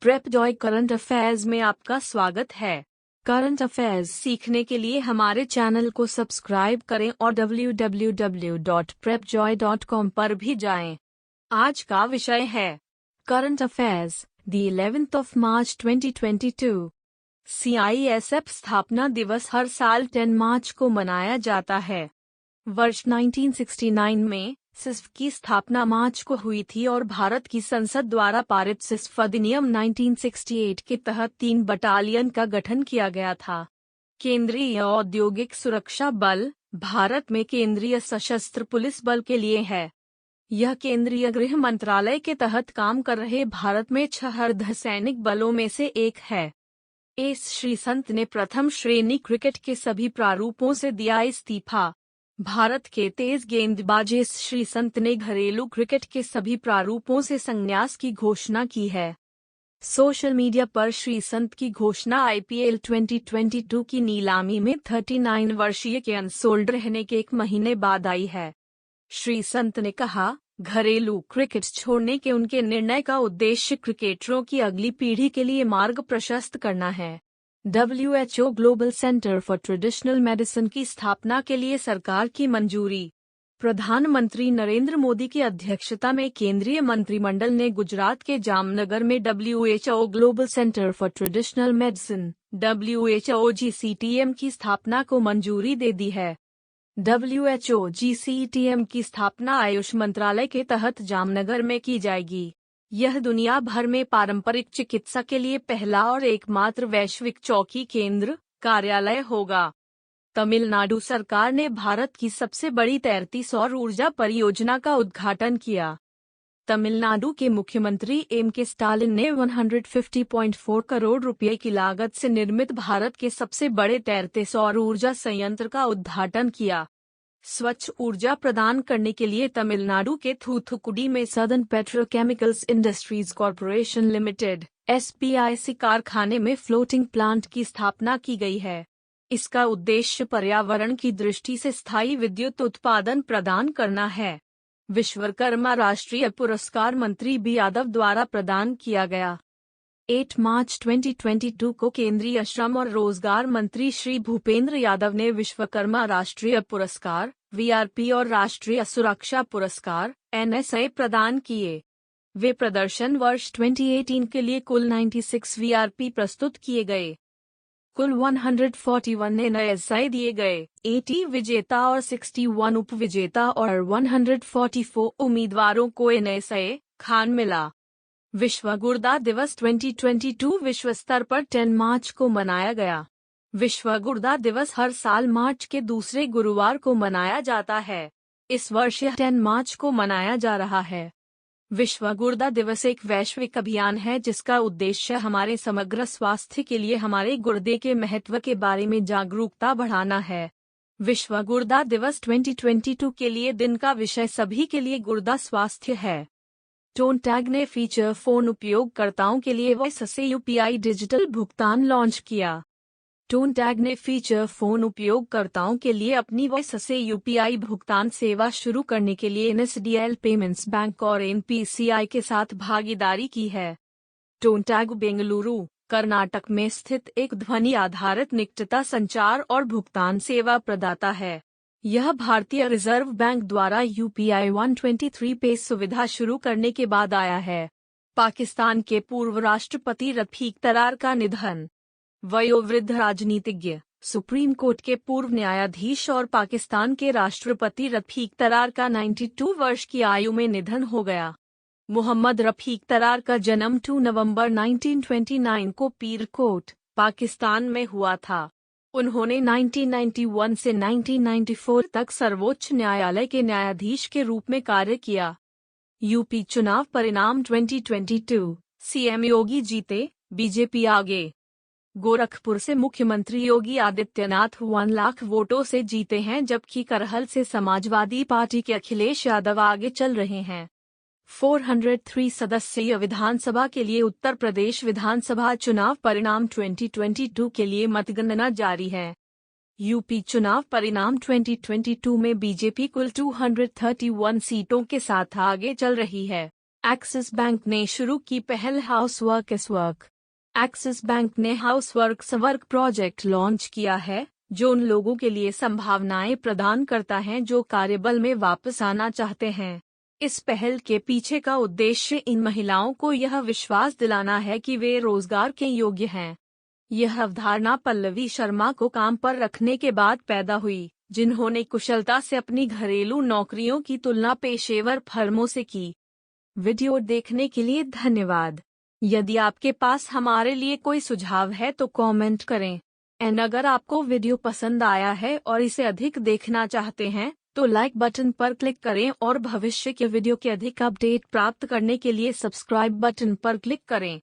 Prep Joy current affairs में आपका स्वागत है। करंट अफेयर्स सीखने के लिए हमारे चैनल को सब्सक्राइब करें और www.prepjoy.com पर भी जाएं। आज का विषय है current affairs the 11th of March 2022। CISF स्थापना दिवस हर साल 10 मार्च को मनाया जाता है। वर्ष 1969 में सिस्फ की स्थापना मार्च को हुई थी और भारत की संसद द्वारा पारित सिस्फ अधिनियम 1968 के तहत 3 बटालियन का गठन किया गया था। केंद्रीय औद्योगिक सुरक्षा बल भारत में केंद्रीय सशस्त्र पुलिस बल के लिए है। यह केंद्रीय गृह मंत्रालय के तहत काम कर रहे भारत में 6 अर्धसैनिक बलों में से एक है। एस श्रीसंत ने प्रथम श्रेणी क्रिकेट के सभी प्रारूपों से दिया इस्तीफा। भारत के तेज गेंदबाज एस श्रीसंत ने घरेलू क्रिकेट के सभी प्रारूपों से संन्यास की घोषणा की है। सोशल मीडिया पर श्रीसंत की घोषणा IPL 2022 की नीलामी में 39 वर्षीय के अनसोल्ड रहने के 1 महीने बाद आई है। श्रीसंत ने कहा, घरेलू क्रिकेट छोड़ने के उनके निर्णय का उद्देश्य क्रिकेटरों की अगली पीढ़ी के लिए मार्ग प्रशस्त करना है। WHO global centre for traditional medicine की स्थापना के लिए सरकार की मंजूरी। प्रधानमंत्री नरेंद्र मोदी की अध्यक्षता में केंद्रीय मंत्रिमंडल ने गुजरात के जामनगर में WHO global centre for traditional medicine WHO GCTM की स्थापना को मंजूरी दे दी है। WHO GCTM की स्थापना आयुष मंत्रालय के तहत जामनगर में की जाएगी। यह दुनिया भर में पारंपरिक चिकित्सा के लिए पहला और एकमात्र वैश्विक चौकी केंद्र कार्यालय होगा। तमिलनाडु सरकार ने भारत की सबसे बड़ी तैरती सौर ऊर्जा परियोजना का उद्घाटन किया। तमिलनाडु के मुख्यमंत्री M.K. स्टालिन ने 150.4 करोड़ रुपए की लागत से निर्मित भारत के सबसे बड़े तैरते सौर ऊर्जा संयंत्र का उद्घाटन किया। स्वच्छ ऊर्जा प्रदान करने के लिए तमिलनाडु के थूथुकुडी में southern petrochemicals industries corporation limited SPIC कारखाने में फ्लोटिंग प्लांट की स्थापना की गई है। इसका उद्देश्य पर्यावरण की दृष्टि से स्थायी विद्युत उत्पादन प्रदान करना है। विश्वकर्मा राष्ट्रीय पुरस्कार मंत्री B. यादव द्वारा प्रदान किया गया। 8 मार्च 2022 को केंद्रीय श्रम और रोजगार मंत्री श्री भूपेंद्र यादव ने विश्वकर्मा राष्ट्रीय पुरस्कार VRP और राष्ट्रीय सुरक्षा पुरस्कार NSA प्रदान किए। वे प्रदर्शन वर्ष 2018 के लिए कुल 96 VRP प्रस्तुत किए गए। कुल 141 NSA दिए गए। 80 विजेता और 61 उपविजेता और 144 उम्मीदवारों को NSA खान मिला। विश्व गुर्दा दिवस 2022 विश्व स्तर पर 10 मार्च को मनाया गया। विश्व गुर्दा दिवस हर साल मार्च के दूसरे गुरुवार को मनाया जाता है। इस वर्ष यह 10 मार्च को मनाया जा रहा है। विश्व गुर्दा दिवस एक वैश्विक अभियान है जिसका उद्देश्य हमारे समग्र स्वास्थ्य के लिए हमारे गुर्दे के महत्व के बारे में जागरूकता बढ़ाना है। विश्व गुर्दा दिवस 2022 के लिए दिन का विषय सभी के लिए गुर्दा स्वास्थ्य है। टोनटैग ने फीचर फोन उपयोगकर्ताओं के लिए वॉइस से UPI डिजिटल भुगतान लॉन्च किया। टोनटैग ने फीचर फोन उपयोगकर्ताओं के लिए अपनी वॉइस से UPI भुगतान सेवा शुरू करने के लिए NSDL पेमेंट्स बैंक और NPCI के साथ भागीदारी की है। टोनटैग बेंगलुरु, कर्नाटक में स्थित एक ध्वनि आधारित निकटता संचार और भुगतान सेवा प्रदाता है। यह भारतीय रिजर्व बैंक द्वारा UPI 123 पे सुविधा शुरू करने के बाद आया है। पाकिस्तान के पूर्व राष्ट्रपति रफीक तरार का निधन। वयोवृद्ध राजनीतिज्ञ, सुप्रीम कोर्ट के पूर्व न्यायाधीश और पाकिस्तान के राष्ट्रपति रफीक तरार का 92 वर्ष की आयु में निधन हो गया। मोहम्मद रफीक तरार का जन्म 2 नवंबर 1929 को पीरकोट, पाकिस्तान में हुआ था। उन्होंने 1991 से 1994 तक सर्वोच्च न्यायालय के न्यायाधीश के रूप में कार्य किया। यूपी चुनाव परिणाम 2022, CM योगी जीते, बीजेपी आगे। गोरखपुर से मुख्यमंत्री योगी आदित्यनाथ 1 लाख वोटों से जीते हैं जबकि करहल से समाजवादी पार्टी के अखिलेश यादव आगे चल रहे हैं। 403 सदस्यीय विधानसभा के लिए उत्तर प्रदेश विधानसभा चुनाव परिणाम 2022 के लिए मतगणना जारी है। यूपी चुनाव परिणाम 2022 में बीजेपी कुल 231 सीटों के साथ आगे चल रही है। एक्सिस बैंक ने शुरू की पहल हाउसवर्क इस वर्क। एक्सिस बैंक ने हाउसवर्क वर्क प्रोजेक्ट लॉन्च किया है, जो उन लोगों के लिए संभावनाएं प्रदान करता है जो कार्यबल में वापस आना चाहते हैं। इस पहल के पीछे का उद्देश्य इन महिलाओं को यह विश्वास दिलाना है कि वे रोजगार के योग्य हैं। यह अवधारणा पल्लवी शर्मा को काम पर रखने के बाद पैदा हुई, जिन्होंने कुशलता से अपनी घरेलू नौकरियों की तुलना पेशेवर फर्मों से की। वीडियो देखने के लिए धन्यवाद। यदि आपके पास हमारे लिए कोई सुझाव है तो कमेंट करें। अगर आपको वीडियो पसंद आया है और इसे अधिक देखना चाहते हैं तो लाइक बटन पर क्लिक करें और भविष्य के वीडियो के अधिक अपडेट प्राप्त करने के लिए सब्सक्राइब बटन पर क्लिक करें।